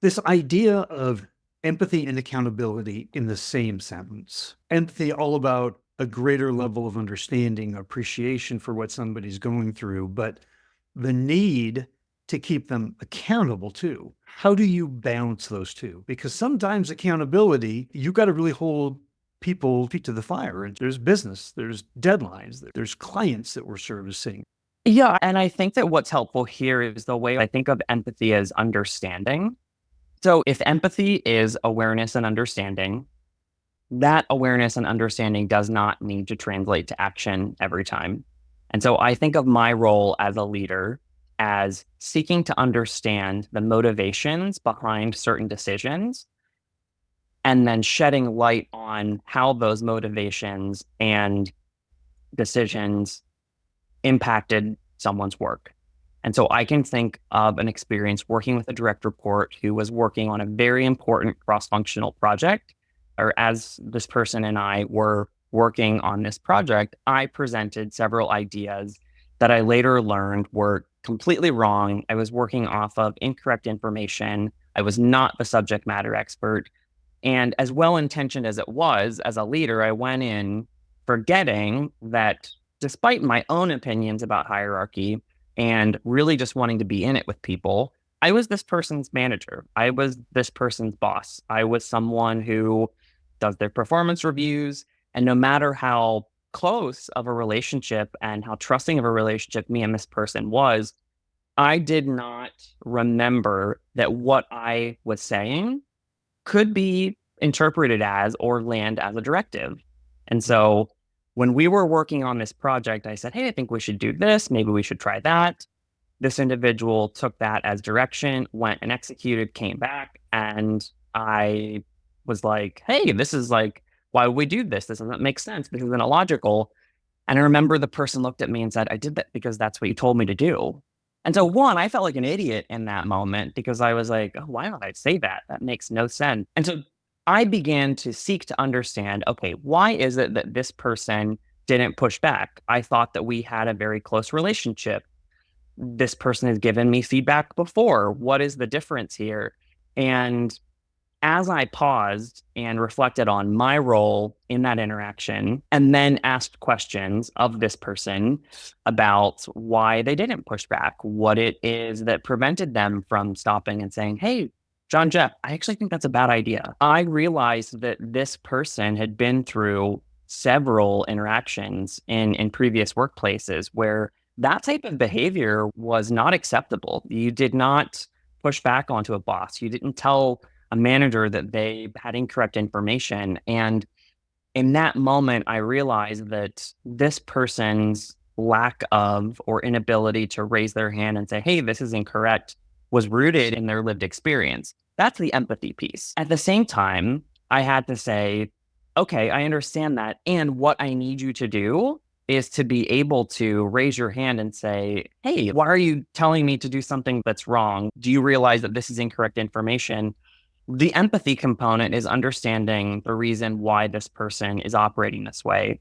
This idea of empathy and accountability in the same sentence. Empathy, all about a greater level of understanding, appreciation for what somebody's going through, but the need to keep them accountable too. How do you balance those two? Because sometimes accountability, you got to really hold people feet to the fire. And there's business, there's deadlines, there's clients that we're servicing. Yeah. And I think that what's helpful here is the way I think of empathy as understanding. So if empathy is awareness and understanding, that awareness and understanding does not need to translate to action every time. And so I think of my role as a leader as seeking to understand the motivations behind certain decisions and then shedding light on how those motivations and decisions impacted someone's work. And so I can think of an experience working with a direct report who was working on a very important cross-functional project, or as this person and I were working on this project, I presented several ideas that I later learned were completely wrong. I was working off of incorrect information. I was not the subject matter expert. And as well-intentioned as it was, as a leader, I went in forgetting that despite my own opinions about hierarchy and really just wanting to be in it with people, I was this person's manager. I was this person's boss. I was someone who does their performance reviews. And no matter how close of a relationship and how trusting of a relationship me and this person was, I did not remember that what I was saying could be interpreted as or land as a directive. And so when we were working on this project, I said, hey, I think we should do this. Maybe we should try that. This individual took that as direction, went and executed, came back. And I was like, hey, this is like, why would we do this? This doesn't make sense. This isn't illogical. And I remember the person looked at me and said, I did that because that's what you told me to do. And so, one, I felt like an idiot in that moment because I was like, oh, why would I say that? That makes no sense. And so I began to seek to understand, okay, why is it that this person didn't push back? I thought that we had a very close relationship. This person has given me feedback before. What is the difference here? And as I paused and reflected on my role in that interaction and then asked questions of this person about why they didn't push back, what it is that prevented them from stopping and saying, hey, John Jeff, I actually think that's a bad idea. I realized that this person had been through several interactions in previous workplaces where that type of behavior was not acceptable. You did not push back onto a boss. You didn't tell a manager that they had incorrect information. And in that moment, I realized that this person's lack of or inability to raise their hand and say, hey, this is incorrect, was rooted in their lived experience. That's the empathy piece. At the same time, I had to say, okay, I understand that. And what I need you to do is to be able to raise your hand and say, hey, why are you telling me to do something that's wrong? Do you realize that this is incorrect information? The empathy component is understanding the reason why this person is operating this way.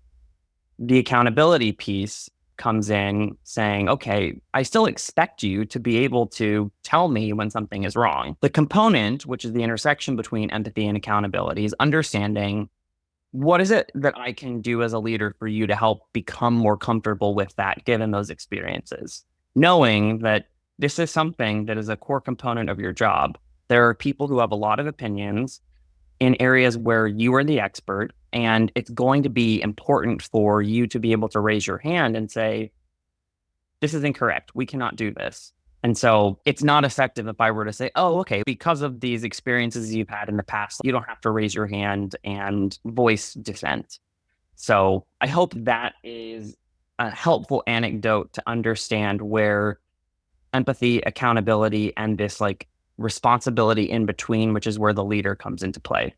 The accountability piece comes in saying, okay, I still expect you to be able to tell me when something is wrong. The component, which is the intersection between empathy and accountability, is understanding what is it that I can do as a leader for you to help become more comfortable with that, given those experiences, knowing that this is something that is a core component of your job. There are people who have a lot of opinions in areas where you are the expert, and it's going to be important for you to be able to raise your hand and say, this is incorrect. We cannot do this. And so it's not effective if I were to say, oh, okay, because of these experiences you've had in the past, you don't have to raise your hand and voice dissent. So I hope that is a helpful anecdote to understand where empathy, accountability, and this like responsibility in between, which is where the leader comes into play.